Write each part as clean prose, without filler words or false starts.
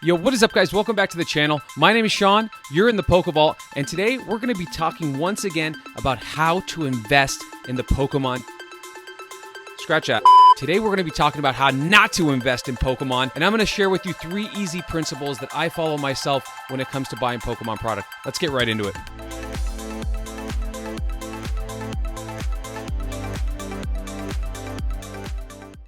Yo, what is up, guys? Welcome back to the channel. My name is Sean, you're in the Pokevault, and today we're going to be talking once again about how to invest in the Pokemon. Scratch that. Today we're going to be talking about how not to invest in Pokemon, and I'm going to share with you 3 easy principles that I follow myself when it comes to buying Pokemon product. Let's get right into it.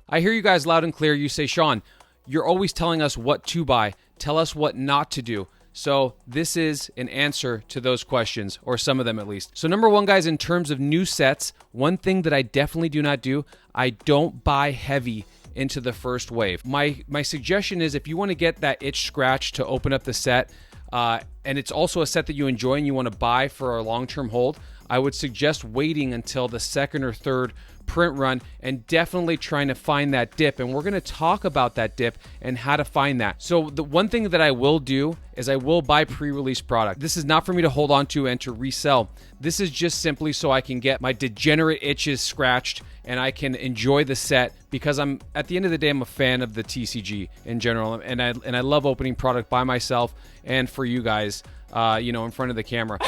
I hear you guys loud and clear. You say, Sean, you're always telling us what to buy. Tell us what not to do. So this is an answer to those questions, or some of them at least. So number one, guys, in terms of new sets, one thing that I definitely do not do, I don't buy heavy into the first wave. My suggestion is if you want to get that itch scratch to open up the set, and it's also a set that you enjoy and you want to buy for a long-term hold, I would suggest waiting until the second or third print run and definitely trying to find that dip. And we're going to talk about that dip and how to find that. So the one thing that I will do is I will buy pre-release product. This is not for me to hold on to and to resell. This is just simply so I can get my degenerate itches scratched and I can enjoy the set, because at the end of the day, I'm a fan of the TCG in general, and I love opening product by myself and for you guys, in front of the camera.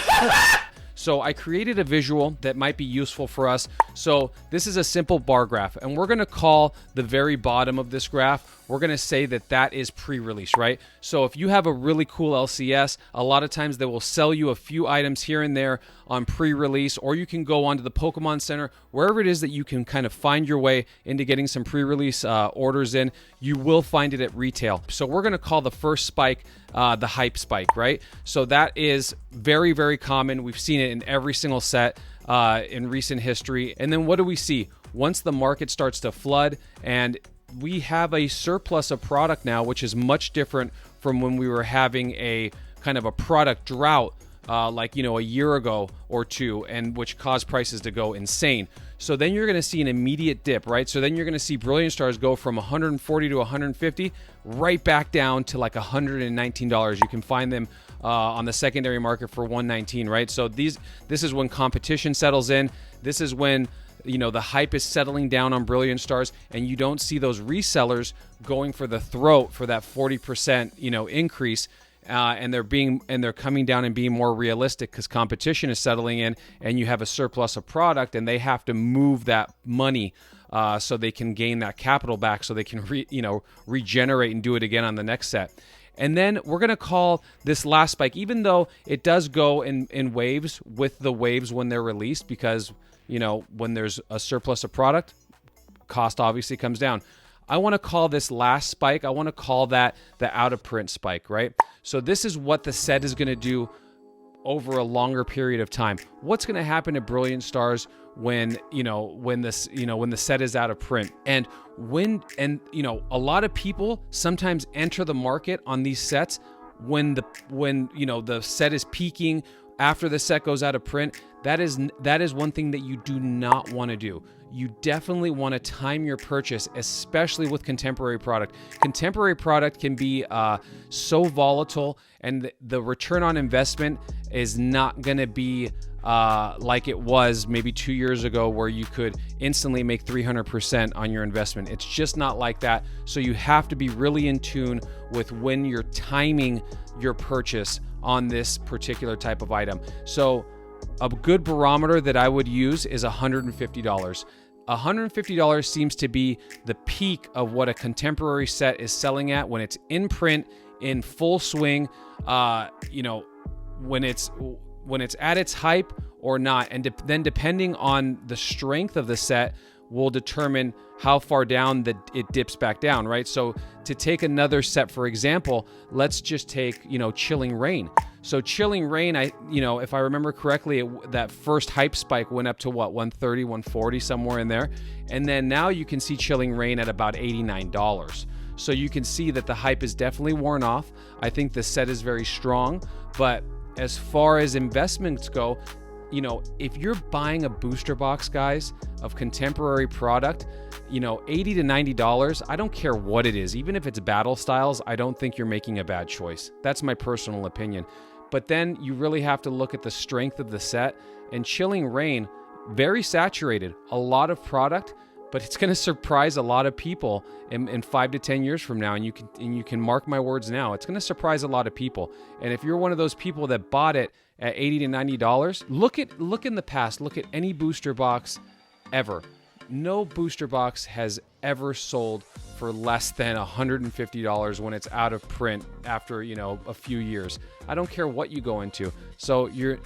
So I created a visual that might be useful for us. So this is a simple bar graph, and we're going to call the very bottom of this graph, we're going to say that that is pre-release, right? So if you have a really cool LCS, a lot of times they will sell you a few items here and there on pre-release, or you can go onto the Pokemon Center, wherever it is that you can kind of find your way into getting some pre-release orders in, you will find it at retail. So we're going to call the first spike the hype spike, right? So that is very, very common. We've seen it in every single set in recent history. And then what do we see? Once the market starts to flood and we have a surplus of product now, which is much different from when we were having a kind of a product drought a year ago or two, and which caused prices to go insane. So then you're going to see an immediate dip, right? So then you're going to see Brilliant Stars go from 140 to 150 right back down to like $119. You can find them on the secondary market for $119, right? So this is when competition settles in. This is when the hype is settling down on Brilliant Stars, and you don't see those resellers going for the throat for that 40% increase. And they're coming down and being more realistic because competition is settling in, and you have a surplus of product, and they have to move that money so they can gain that capital back, so they can regenerate and do it again on the next set. And then we're going to call this last spike, even though it does go in waves with the waves when they're released, because when there's a surplus of product, cost obviously comes down. I want to call this last spike, I want to call that the out of print spike, right? So this is what the set is going to do over a longer period of time. What's going to happen to Brilliant Stars when the set is out of print? And a lot of people sometimes enter the market on these sets when the set is peaking after the set goes out of print. That is one thing that you do not want to do. You definitely want to time your purchase, especially with contemporary product. Contemporary product can be so volatile, and the return on investment is not going to be like it was maybe 2 years ago, where you could instantly make 300% on your investment. It's just not like that. So you have to be really in tune with when you're timing your purchase on this particular type of item. So a good barometer that I would use is $150. $150 seems to be the peak of what a contemporary set is selling at when it's in print, in full swing, when it's at its hype or not. And then depending on the strength of the set will determine how far down it dips back down, right? So to take another set, for example, let's just take, Chilling Reign. So Chilling Reign, if I remember correctly, that first hype spike went up to what, 130, 140, somewhere in there. And then now you can see Chilling Reign at about $89. So you can see that the hype is definitely worn off. I think the set is very strong, but as far as investments go, if you're buying a booster box, guys, of contemporary product, $80 to $90, I don't care what it is. Even if it's battle styles, I don't think you're making a bad choice. That's my personal opinion. But then you really have to look at the strength of the set. And Chilling Reign, very saturated, a lot of product, but it's going to surprise a lot of people in 5 to 10 years from now. And you can mark my words now. It's going to surprise a lot of people. And if you're one of those people that bought it at $80 to $90, look in the past. Look at any booster box ever. No booster box has ever sold for less than $150 when it's out of print after, a few years. I don't care what you go into. So you're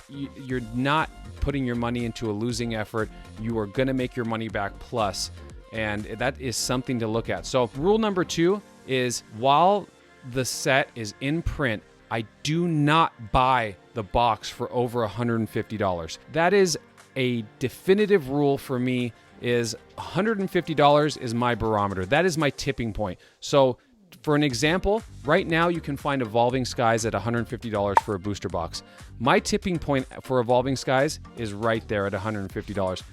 not putting your money into a losing effort. You are going to make your money back plus, and that is something to look at. So rule number 2 is, while the set is in print, I do not buy the box for over $150. That is a definitive rule for me. Is $150 is my barometer. That is my tipping point. So for an example, right now you can find Evolving Skies at $150 for a booster box. My tipping point for Evolving Skies is right there at $150.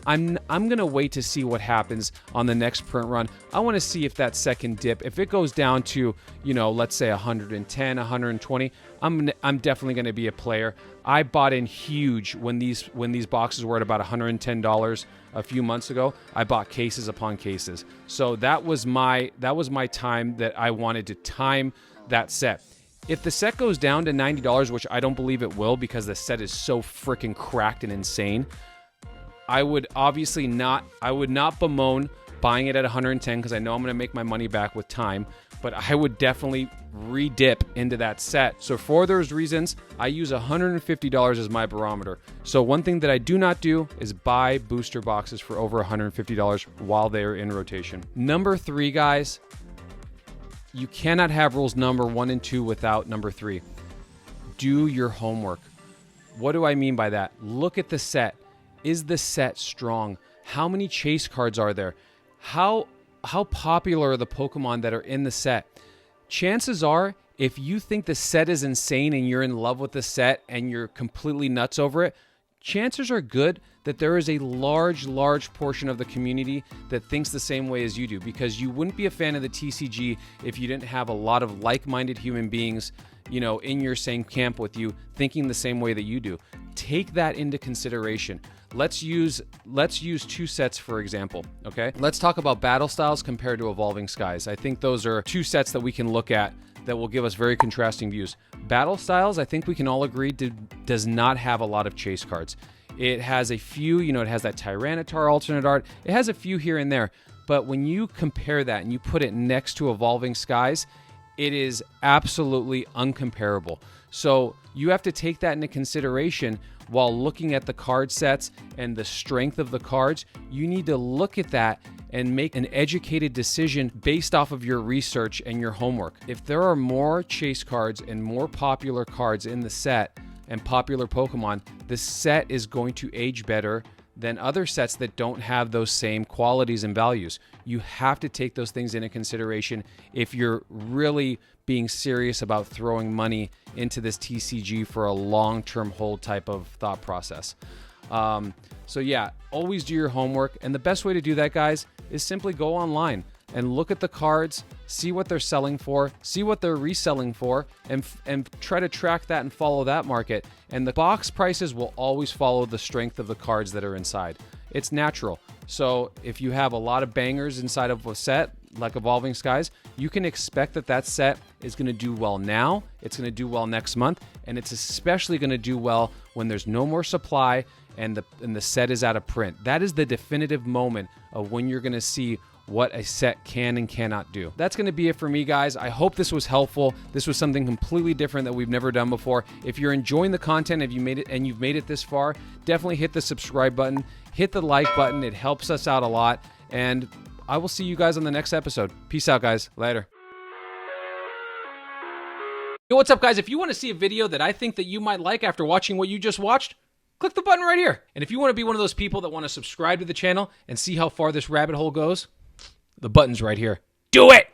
I'm going to wait to see what happens on the next print run. I want to see if that second dip, if it goes down to, let's say 110, 120, I'm definitely going to be a player. I bought in huge when these boxes were at about $110 a few months ago. I bought cases upon cases. So that was my time that I wanted to time that set. If the set goes down to $90, which I don't believe it will because the set is so freaking cracked and insane, I would not bemoan buying it at 110 because I know I'm going to make my money back with time, but I would definitely re-dip into that set. So for those reasons, I use $150 as my barometer. So one thing that I do not do is buy booster boxes for over $150 while they're in rotation. Number 3, guys, you cannot have rules number 1 and 2 without number 3. Do your homework. What do I mean by that? Look at the set. Is the set strong? How many chase cards are there? How popular are the Pokemon that are in the set? Chances are, if you think the set is insane and you're in love with the set and you're completely nuts over it, chances are good that there is a large portion of the community that thinks the same way as you do, because you wouldn't be a fan of the TCG if you didn't have a lot of like-minded human beings, in your same camp with you, thinking the same way that you do. Take that into consideration. Let's use 2 sets, for example, okay? Let's talk about Battle Styles compared to Evolving Skies. I think those are 2 sets that we can look at that will give us very contrasting views. Battle Styles, I think we can all agree, does not have a lot of chase cards. It has a few, it has that Tyranitar alternate art. It has a few here and there. But when you compare that and you put it next to Evolving Skies, it is absolutely uncomparable. So you have to take that into consideration while looking at the card sets and the strength of the cards. You need to look at that and make an educated decision based off of your research and your homework. If there are more chase cards and more popular cards in the set and popular Pokemon, the set is going to age better than other sets that don't have those same qualities and values. You have to take those things into consideration if you're really being serious about throwing money into this TCG for a long-term hold type of thought process. So yeah, always do your homework. And the best way to do that, guys, is simply go online and look at the cards, see what they're selling for, see what they're reselling for, and try to track that and follow that market. And the box prices will always follow the strength of the cards that are inside. It's natural. So if you have a lot of bangers inside of a set, like Evolving Skies, you can expect that set is going to do well now, it's going to do well next month, and it's especially going to do well when there's no more supply and the set is out of print. That is the definitive moment of when you're going to see what a set can and cannot do. That's going to be it for me, guys. I hope this was helpful. This was something completely different that we've never done before. If you're enjoying the content, if you made it and you've made it this far, definitely hit the subscribe button, hit the like button. It helps us out a lot. And I will see you guys on the next episode. Peace out, guys. Later. Yo, what's up, guys? If you want to see a video that I think that you might like after watching what you just watched, click the button right here. And if you want to be one of those people that want to subscribe to the channel and see how far this rabbit hole goes, the button's right here. Do it!